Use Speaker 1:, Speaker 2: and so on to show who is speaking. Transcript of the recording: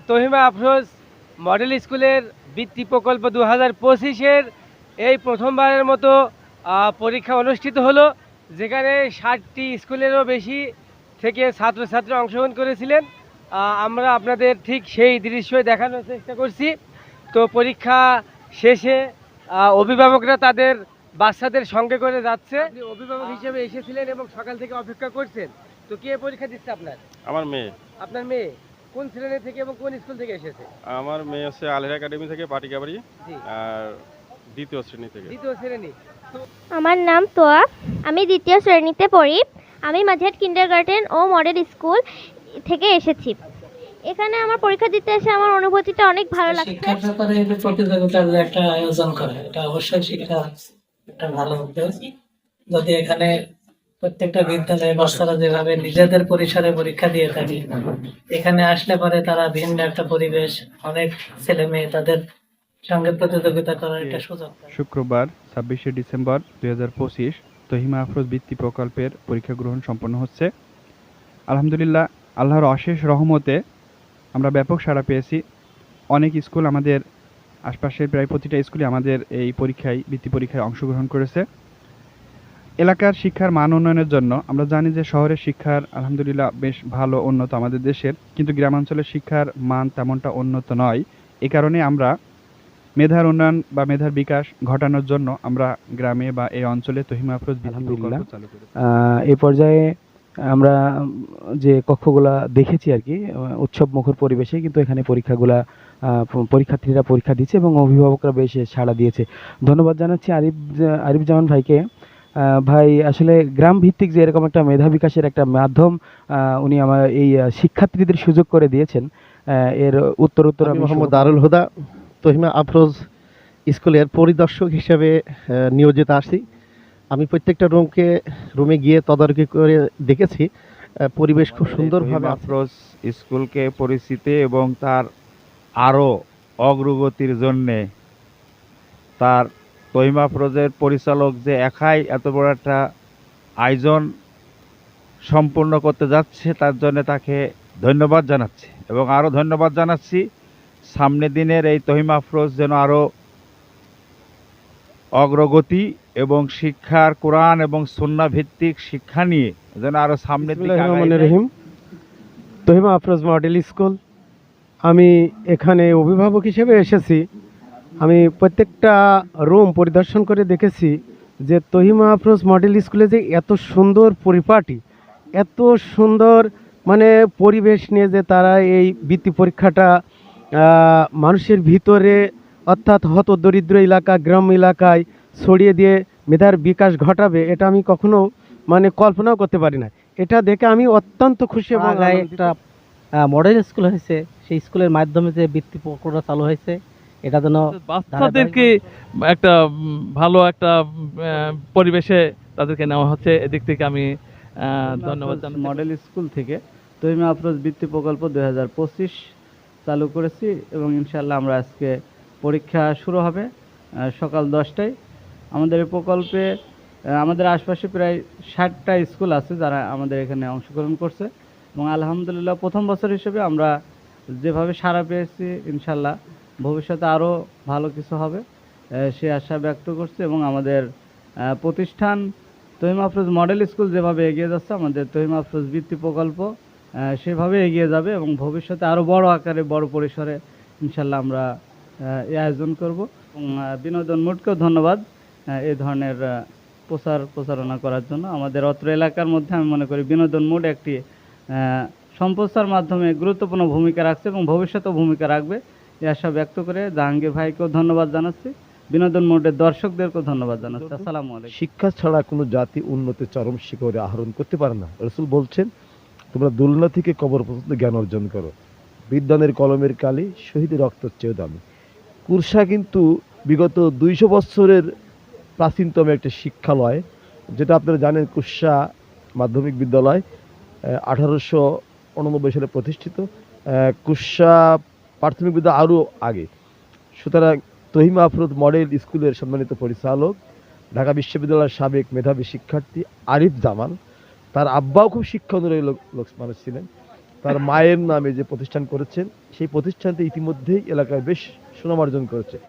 Speaker 1: তহিমা Afroz model স্কুলের বৃত্তি প্রকল্প 2025-এর এই প্রথমবারের মতো পরীক্ষা অনুষ্ঠিত হলো, যেখানে 60টি স্কুলেরও বেশি থেকে ছাত্রছাত্রী অংশগ্রহণ করেছিলেন। আমরা আপনাদের ঠিক সেই দৃশ্যই দেখানোর চেষ্টা করছি। তো পরীক্ষা শেষে অভিভাবকরা তাদের বাচ্চাদের সঙ্গে করে যাচ্ছে। আপনি অভিভাবক হিসেবে এসেছিলেন এবং সকাল থেকে অপেক্ষা করছেন। তো কে পরীক্ষা দিচ্ছে আপনার?
Speaker 2: আমার মেয়ে।
Speaker 1: আপনার মেয়ে কোন শ্রেণী থেকে এবং কোন স্কুল থেকে এসেছে?
Speaker 2: আমার মেয়ে হচ্ছে আলহের একাডেমি থেকে পাটিকাবাড়ি,
Speaker 1: জি,
Speaker 2: আর দ্বিতীয় শ্রেণী থেকে।
Speaker 1: দ্বিতীয় শ্রেণী।
Speaker 3: আমার নাম তোয়া, আমি দ্বিতীয় শ্রেণীতে পড়ি। আমি মাঝের কিন্ডারগার্টেন ও মডেল স্কুল থেকে এসেছি। এখানে আমার পরীক্ষা দিতে এসে আমার অনুভূতিটা অনেক ভালো লাগছে।
Speaker 4: শিক্ষার ব্যাপারে এই যে প্রতিযোগিতার যে একটা আয়োজন করে, এটা অবশ্যই শিক্ষা একটা ভালো উদ্যোগ। যদি এখানে প্রত্যেকটা বিদ্যালয়ে বাচ্চারা যেভাবে নিজেদের পরিসরে পরীক্ষা দিয়ে থাকে, এখানে আসলে পরে তারা ভিন্ন একটা পরিবেশ, অনেক ছেলে মেয়ে তাদের সঙ্গে প্রতিযোগিতা করার একটা সুযোগ পায়।
Speaker 5: শুক্রবার 26শে ডিসেম্বর 2025 তহিমা আফরোজ বৃত্তি প্রকল্পের পরীক্ষা গ্রহণ সম্পন্ন হচ্ছে। আলহামদুলিল্লাহ, আল্লাহর অশেষ রহমতে আমরা ব্যাপক সাড়া পেয়েছি। অনেক স্কুল, আমাদের আশপাশের প্রায় প্রতিটা স্কুলে আমাদের এই পরীক্ষায় বৃত্তি পরীক্ষায় অংশগ্রহণ করেছে। এলাকার শিক্ষার মান উন্নয়নের জন্য আমরা জানি যে শহরের শিক্ষার আলহামদুলিল্লাহ বেশ ভালো উন্নত আমাদের দেশের, কিন্তু গ্রামাঞ্চলের শিক্ষার মান তেমনটা উন্নত নয়। এই কারণে আমরা মেধার উন্নয়ন বা মেধার বিকাশ ঘটানোর জন্য আমরা গ্রামে বা এই অঞ্চলে তহিমা আফরোজ বৃত্তি প্রকল্প চালু করেছি।
Speaker 6: এই পর্যায়ে আমরা যে কক্ষগুলা দেখেছি আর কি, উৎসব মুখর পরিবেশে কিন্তু এখানে পরীক্ষার্থীরা পরীক্ষা দিচ্ছে এবং অভিভাবকরা বেশ সাড়া দিয়েছে। ধন্যবাদ জানাচ্ছি আরিফ জামান ভাইকে। ভাই, আসলে গ্রাম ভিত্তিক যে এরকম একটা মেধা বিকাশের একটা মাধ্যম উনি আমার এই শিক্ষার্থীদের সুযোগ করে দিয়েছেন, এর উত্তর
Speaker 7: আমি মোহাম্মদ দারুল হুদা, তহিমা আফরোজ স্কুলের পরিদর্শক হিসেবে নিয়োজিত আছি। আমি প্রত্যেকটা রুমে গিয়ে তদারকি করে দেখেছি, পরিবেশ খুব সুন্দরভাবে
Speaker 8: তহিমা আফরোজ স্কুলকে পরিচিতি এবং তার আরও অগ্রগতির জন্যে তার তহিমা আফরোজের পরিচালক যে একাই এত বড় একটা আয়োজন সম্পূর্ণ করতে যাচ্ছে, তার জন্য তাকে ধন্যবাদ জানাচ্ছি। এবং আরও ধন্যবাদ জানাচ্ছি সামনের দিনের এই তহিমা আফরোজ যেন আরও অগ্রগতি এবং শিক্ষার কোরআন এবং সুন্নাহ ভিত্তিক শিক্ষা নিয়ে যেন আরও সামনের দিকে আগায় যায়।
Speaker 9: রহিম, তহিমা আফরোজ মডেল স্কুল, আমি এখানে অভিভাবক হিসেবে এসেছি। আমি প্রত্যেকটা রুম পরিদর্শন করে দেখেছি যে তহিমা আফরোজ মডেল স্কুলে যে এত সুন্দর পরিপাটি, এত সুন্দর মানে পরিবেশ নিয়ে যে তারা এই বৃত্তি পরীক্ষাটা মানুষের ভিতরে, অর্থাৎ হত দরিদ্র এলাকা, গ্রাম এলাকায় ছড়িয়ে দিয়ে মেধার বিকাশ ঘটাবে, এটা আমি কখনো মানে কল্পনাও করতে পারি না। এটা দেখে আমি অত্যন্ত খুশি এবং
Speaker 10: একটা মডেল স্কুল হয়েছে, সেই স্কুলের মাধ্যমে যে বৃত্তি প্রকল্পটা চালু হয়েছে, এটা যেন
Speaker 11: বাচ্চাদেরকে একটা ভালো একটা পরিবেশে তাদেরকে নেওয়া হচ্ছে, এদিক থেকে আমি ধন্যবাদ জানাই।
Speaker 12: মডেল স্কুল থেকে তহিমা আফরোজ বৃত্তি প্রকল্প 2025 চালু করেছি এবং ইনশাআল্লাহ আমরা আজকে পরীক্ষা শুরু হবে সকাল 10টায়। আমাদের এই প্রকল্পে আমাদের আশপাশে প্রায় 60টা স্কুল আছে যারা আমাদের এখানে অংশগ্রহণ করছে এবং আলহামদুলিল্লাহ প্রথম বছর হিসেবে আমরা যেভাবে সাড়া পেয়েছি, ইনশাআল্লাহ ভবিষ্যতে আরও ভালো কিছু হবে সে আশা ব্যক্ত করছি। এবং আমাদের প্রতিষ্ঠান তহিমা আফরোজ মডেল স্কুল যেভাবে এগিয়ে যাচ্ছে, আমাদের তহিমা আফরোজ বৃত্তি প্রকল্প সেভাবে এগিয়ে যাবে এবং ভবিষ্যতে আরও বড় আকারে, বড় পরিসরে ইনশাআল্লাহ আমরা এই আয়োজন করব। এবং বিনোদন মোডকেও ধন্যবাদ এই ধরনের প্রচারণা করার জন্য। আমাদের অত্র এলাকার মধ্যে আমি মনে করি বিনোদন মোড একটি সম্প্রচার মাধ্যমে গুরুত্বপূর্ণ ভূমিকা রাখছে এবং ভবিষ্যতেও ভূমিকা রাখবে এই আশা ব্যক্ত করে জাহাঙ্গীর ভাইকেও ধন্যবাদ জানাচ্ছি, বিনোদন মোডের দর্শকদেরকেও ধন্যবাদ জানাচ্ছি। আসসালামু আলাইকুম।
Speaker 7: শিক্ষা ছাড়া কোনো জাতি উন্নতির চরম শিখরে আহরণ করতে পারে না। রাসূল বলছেন, তোমরা দুলনা থেকে কবর পর্যন্ত জ্ঞান অর্জন করো। বিদ্বানের কলমের কালি শহীদের রক্তের চেয়েও দামি। কুরসা কিন্তু বিগত 200 বছরের প্রাচীনতম একটা শিক্ষালয়, যেটা আপনারা জানেন। কুরসা মাধ্যমিক বিদ্যালয় 1889 সালে প্রতিষ্ঠিত। কুরসা প্রাথমিক বিদ্যালয় আরও আগে। সুতরাং তহিমা আফরোজ মডেল স্কুলের সম্মানিত পরিচালক, ঢাকা বিশ্ববিদ্যালয়ের সাবেক মেধাবী শিক্ষার্থী আরিফ জামান, তার আব্বাও খুব শিক্ষা অনুরাগী মানুষ ছিলেন। তার মায়ের নামে যে প্রতিষ্ঠান করেছেন সেই প্রতিষ্ঠানটি ইতিমধ্যেই এলাকায় বেশ সুনাম অর্জন করেছে।